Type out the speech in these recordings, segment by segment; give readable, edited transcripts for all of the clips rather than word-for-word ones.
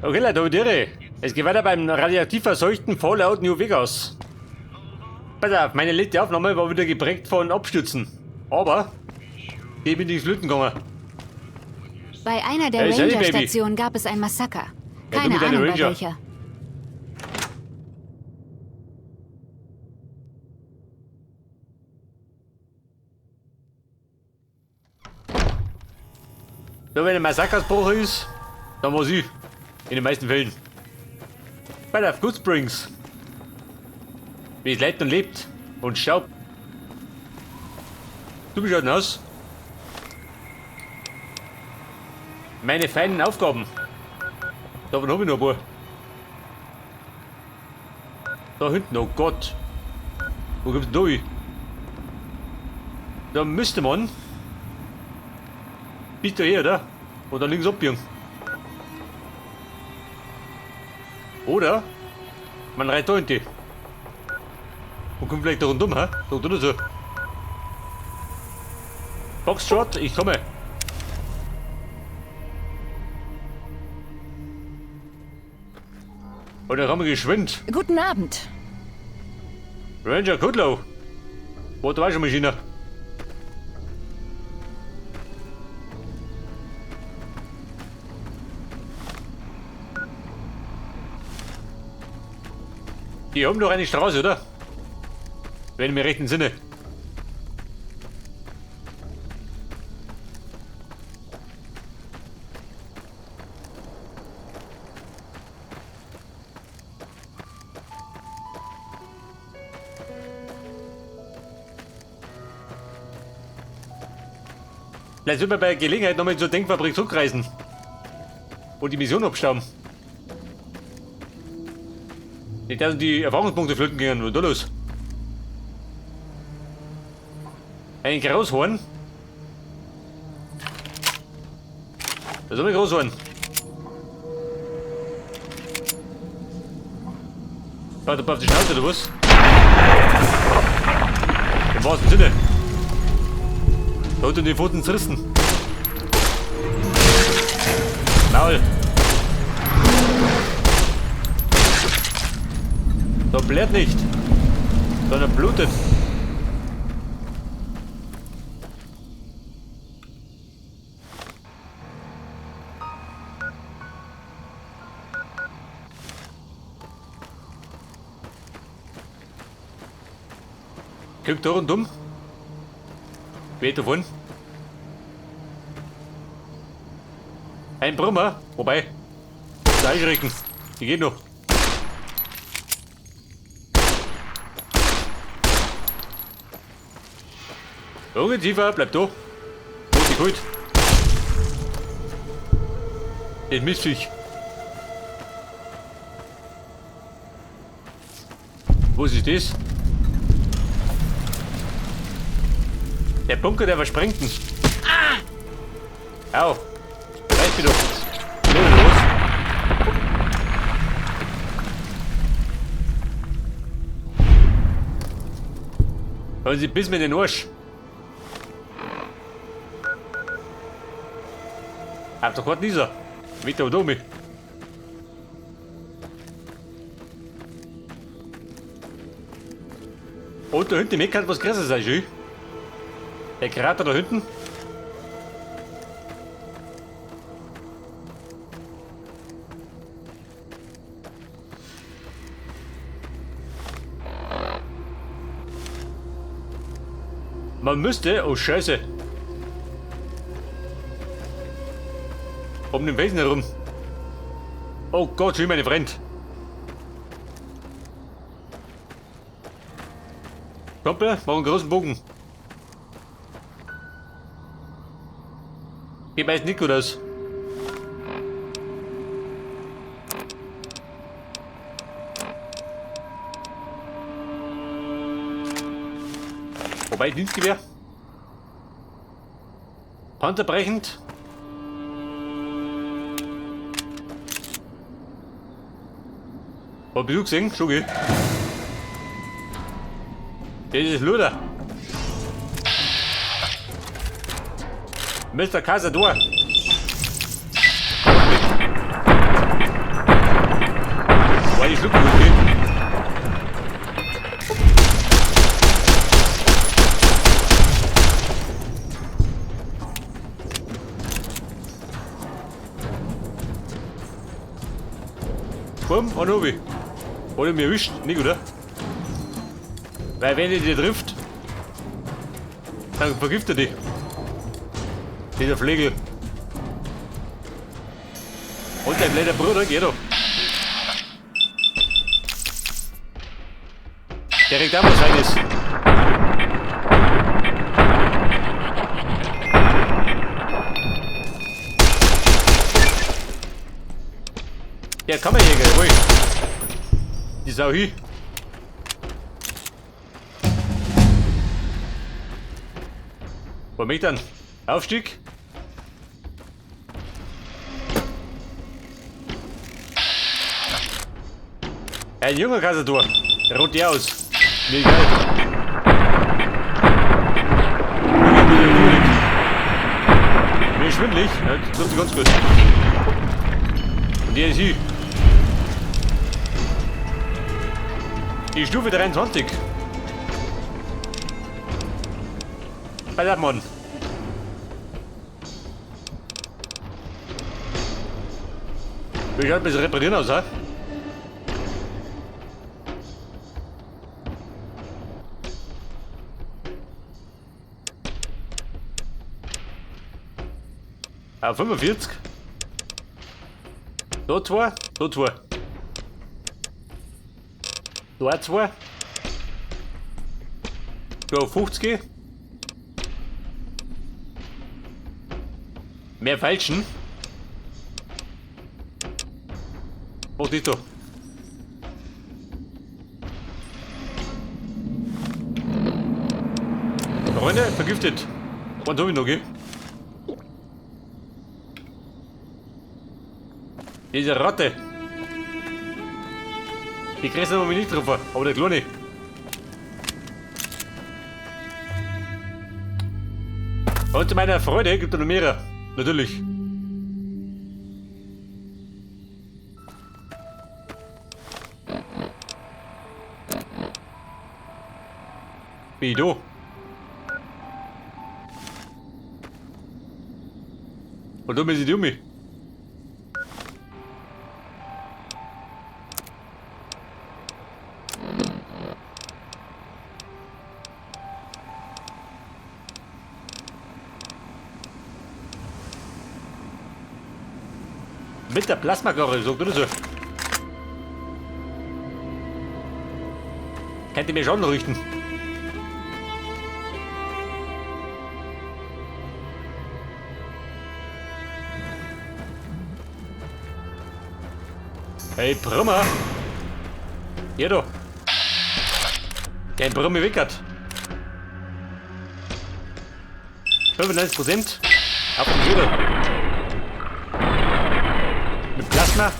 Okay, Leute, es geht weiter beim radioaktiv verseuchten Fallout New Vegas. Pass auf, meine letzte Aufnahme war wieder geprägt von Abstürzen. Aber ich bin ins Flöten gegangen. Bei einer der Hey, Sally, Ranger-Stationen gab es ein Massaker. Ja, du Keine mit deiner Ahnung bei Ranger. welcher. So, wenn ein Massakersbruch ist, dann war sie. In den meisten Fällen. Bei der Good Springs. Wie es lebt und lebt. Und Staub. Du bist halt ein Haus. Meine feinen Aufgaben. Davon habe ich noch ein paar. Da hinten, oh Gott. Wo kommst du denn da hin? Da müsste man. Bitte her, oder? Oder links abbiegen. Oder man reiht da hinten. Und kommt vielleicht da rundum, hä? So oder so. Boxshot, ich komme. Oder haben wir geschwind. Guten Abend. Ranger Kudlow. Waschmaschine. Die haben doch eine Straße, oder? Wenn ich mir recht entsinne. Vielleicht sollten wir bei Gelegenheit nochmal zur Denkfabrik zurückreisen. Und die Mission abstauben. Nicht, dass die Erfahrungspunkte flöten gehen. Was ist da los? Ein Großhorn? Das ist ein Großhorn. Warte, auf die Schnauze, oder was? Im wahrsten Sinne. Da unten die Pfoten zerrissen. Maul. Da blärt nicht, sondern blutet. Guckt da rundum. Weit davon. Ein Brummer, wobei. Das Einschrecken. Die geht noch. Junge, tiefer, bleib da. Wo ist die Kult? Den Mistviech. Wo ist das? Der Bunker, der versprengten. Au. Reiß mich doch. Los. Wollen Sie bis mir den Arsch? Hab doch gerade dieser. Mit der Domi. Und da hinten im Eck hat was Größeres sein, schön. Der Krater da hinten. Man müsste, oh Scheiße. Um den Felsen herum. Oh Gott, schön meine Freund. Kumpel, mach einen großen Bogen. Geht meist nicht gut aus. Wobei, Dienstgewehr. Panzerbrechend. Hab ich du gesehen? Schon gell? Das ist Luder. Mr. Casador. Bumm, und obi. Oder mir erwischt, nicht, oder? Weil wenn er dich trifft, dann vergiftet er dich. Dieser Flegel. Und dein kleiner Bruder, geh doch. Der regt auch was Feines. Der Kammerjäger, jawohl. Die Sau hier. Wo mich dann? Aufstieg? Ein junger Kassator. Der ruht die aus. Mir egal. Mir schwindelig. Ja, das kommt ganz gut. Und der ist hier. Die Stufe 23. Bei Mann. Ich halt ein bisschen reparieren aus, ha? Auf 45. Da 2, da 2. Da 2. Da auf 50. Mehr falschen. Was ist da? Freunde, vergiftet. Was hab ich noch, gell? Diese Ratte. Die kriegst du noch nicht drauf, aber der Kleine. Und zu meiner Freude gibt es noch mehrere. Natürlich. Wie du? Und du bist die Dumme. Mit der Plasmakarre, sagt oder so. Könnt ihr mir schon richten? Hey, Brummer! Hier du! Der Brummer wickert! 95% auf den Schädel! Mit Plasma!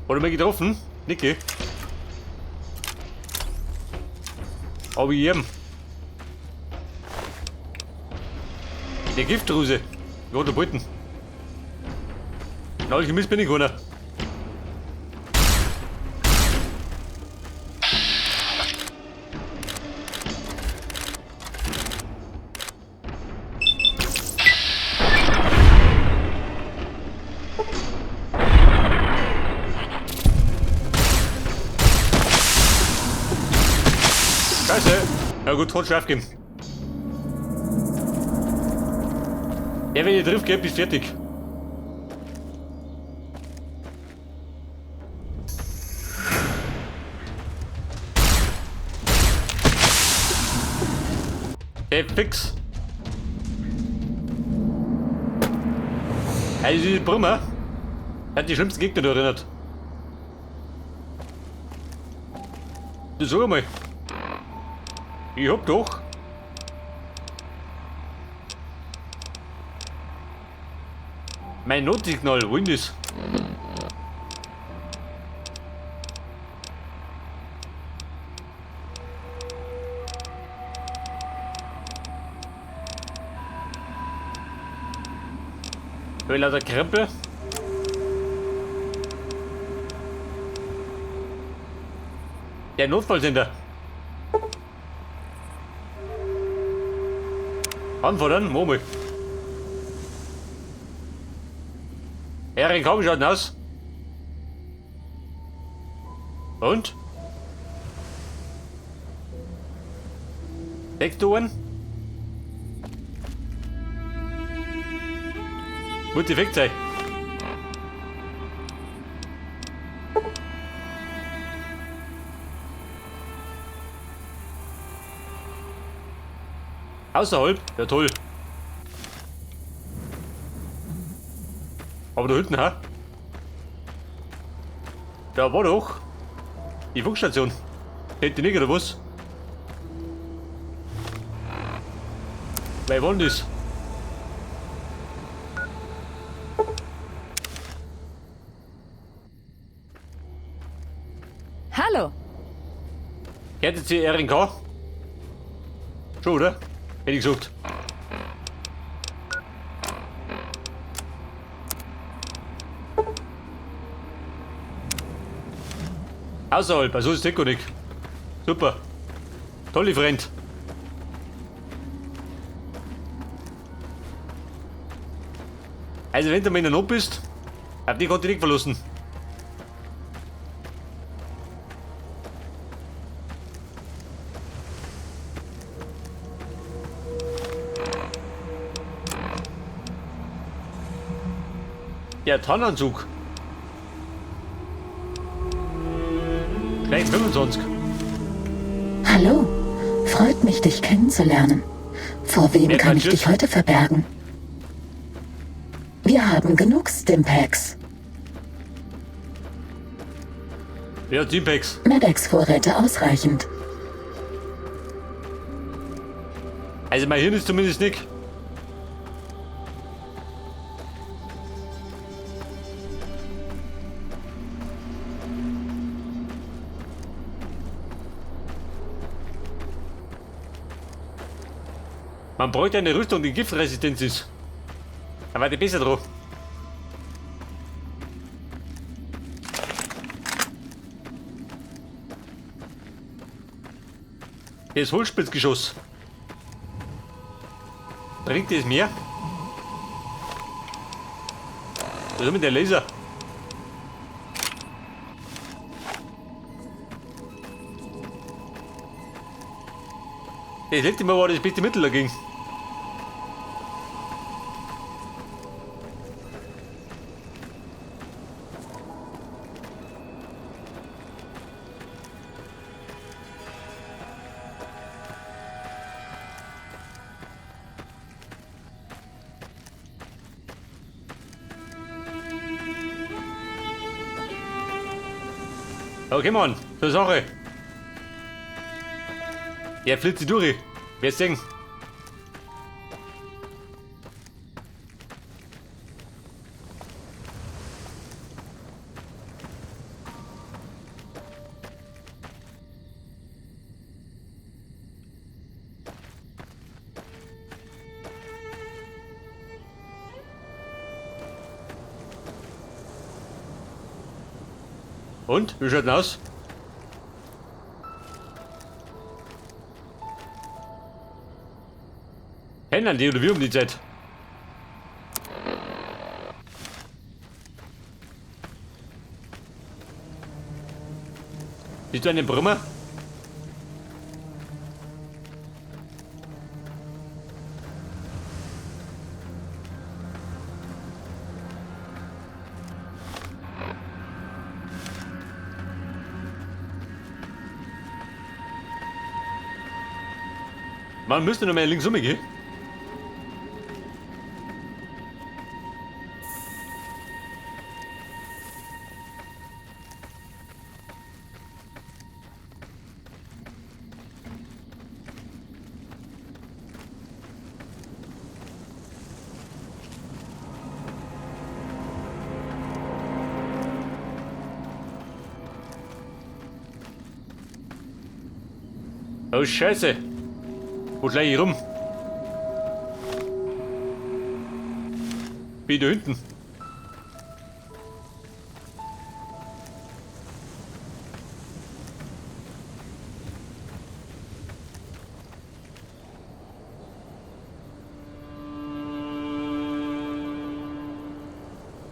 Wurde mir getroffen? Nicke! Aber jedem! Der Giftdruse. Ja, der Bolten. Na, ich bin ich keiner. Scheiße. Ja gut, tot Schlaf geben. Ja, wenn ihr trifft, geht bis fertig. Hey, fix. Also diese Brummer hat die schlimmsten Gegner da erinnert. Du sag mal. Ich hab doch. Mein Notsignal, wohin das? Will er der Krempel? Der Notfallsender. Anfordern, Momo. Erik, komm, schaut denn aus? Und? Deckst du einen? Muss defekt sein. Außerhalb? Ja toll. Aber da hinten, ha? Da war doch die Funkstation. Hätte nicht, oder was? Wer war denn das? Hallo. Kennt jetzt die RNK? Schon, oder? Hätte ich gesagt. Außerhalb, also ist Deko nicht. Super. Toll, Freund. Also wenn du mal in der Not bist, hab die Kontinent verlassen. Der Tarnanzug. Gleich 25. Hallo, freut mich, dich kennenzulernen. Vor wem Ja, kann ich tschüss. dich heute verbergen? Wir haben genug Stimpaks. Ja, Teampex. Medex-Vorräte ausreichend. Also mein Hirn ist zumindest nicht. Man bräuchte eine Rüstung, die giftresistent ist. Da war die besser drauf. Das Holzspitzgeschoss. Bringt das mehr? Was ist mit der Laser? Das letzte Mal war das beste Mittel dagegen. Okay, Mann, zur Sache. Ja, flitze durch. Wer sehen? Und? Wie schaut denn aus? Ändern die oder wie um die Zeit? Bist du einen Brummer? Man müsste noch mal links umgehen. Oh Scheiße. Wo schlag ich rum? Wie da hinten.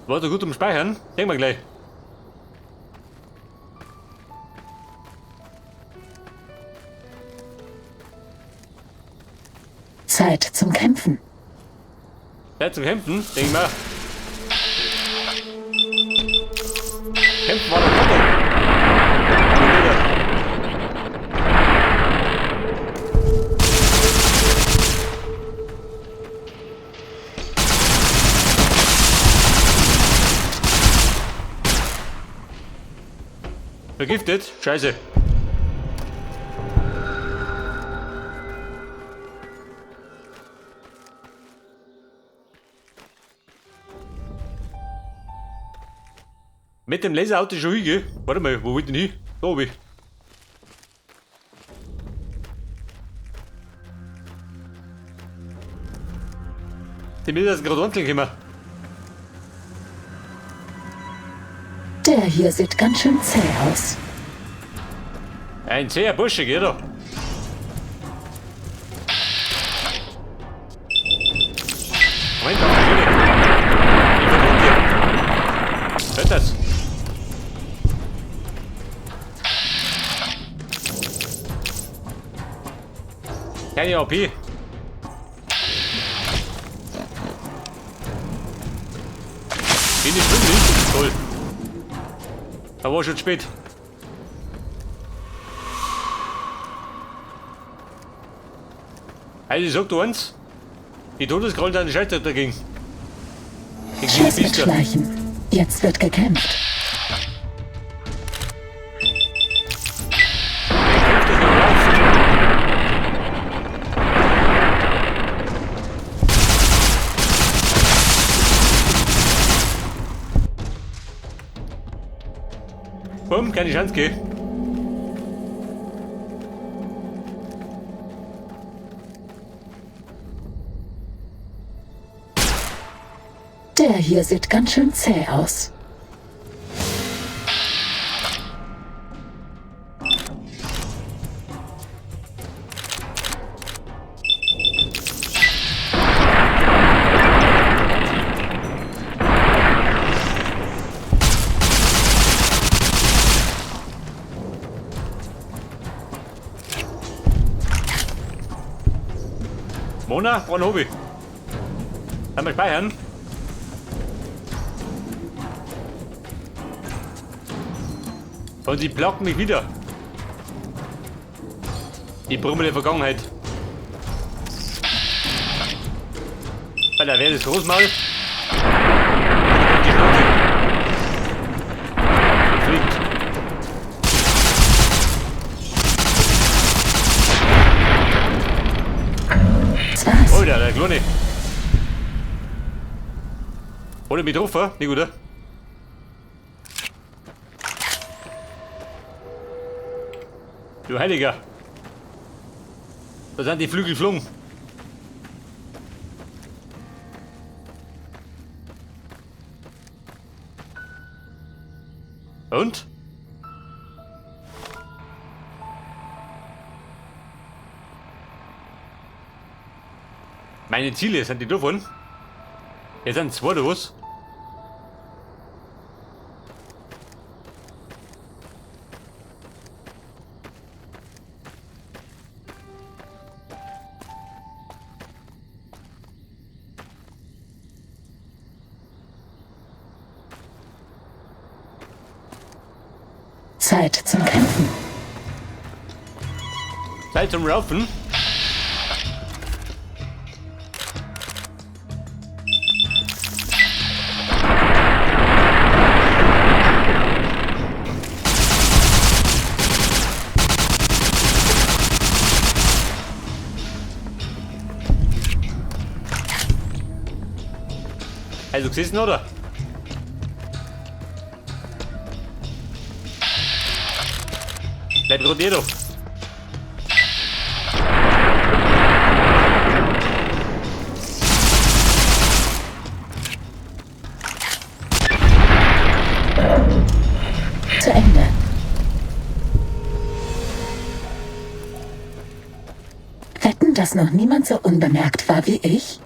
War so gut zum Speichern? Denken wir gleich. Zeit zum Kämpfen. Zeit zum Kämpfen? Denk mal. Kämpfen war doch Motto. Vergiftet? Scheiße. Mit dem Laserauto schon hingehen? Warte mal, wo will ich denn hin? Da oben. Die Bilder sind gerade ordentlich gekommen. Der hier sieht ganz schön zäh aus. Ein zäher Bursche, geht er. Moment, auf die Bühne. Ich verdrück dir. Hört das? Keine AP. Bin ich nicht? Toll. Da war schon spät. Also ich sag dir eins, die Todeskrallen an den Schalter dagegen. Schluss mit Schleichen. Jetzt wird gekämpft. Bumm, keine Chance gehen. Der hier sieht ganz schön zäh aus. Mona, brauchen Hobby. Kann man speichern? Und sie blocken mich wieder. Die Brumme der Vergangenheit. Weil da wäre das Großmaul. Die Schnauze. Fliegt. Was? Oh, der Klone. Oder mich drauf, nicht gut, oder? Du Heiliger. Da sind die Flügel geflogen. Und? Meine Ziele, sind die davon? Jetzt sind zwei oder was? Zeit zum Kämpfen. Zeit zum Raufen. Also gesehen, oder? Bleib Rodero. Zu Ende. Wetten, dass noch niemand so unbemerkt war wie ich?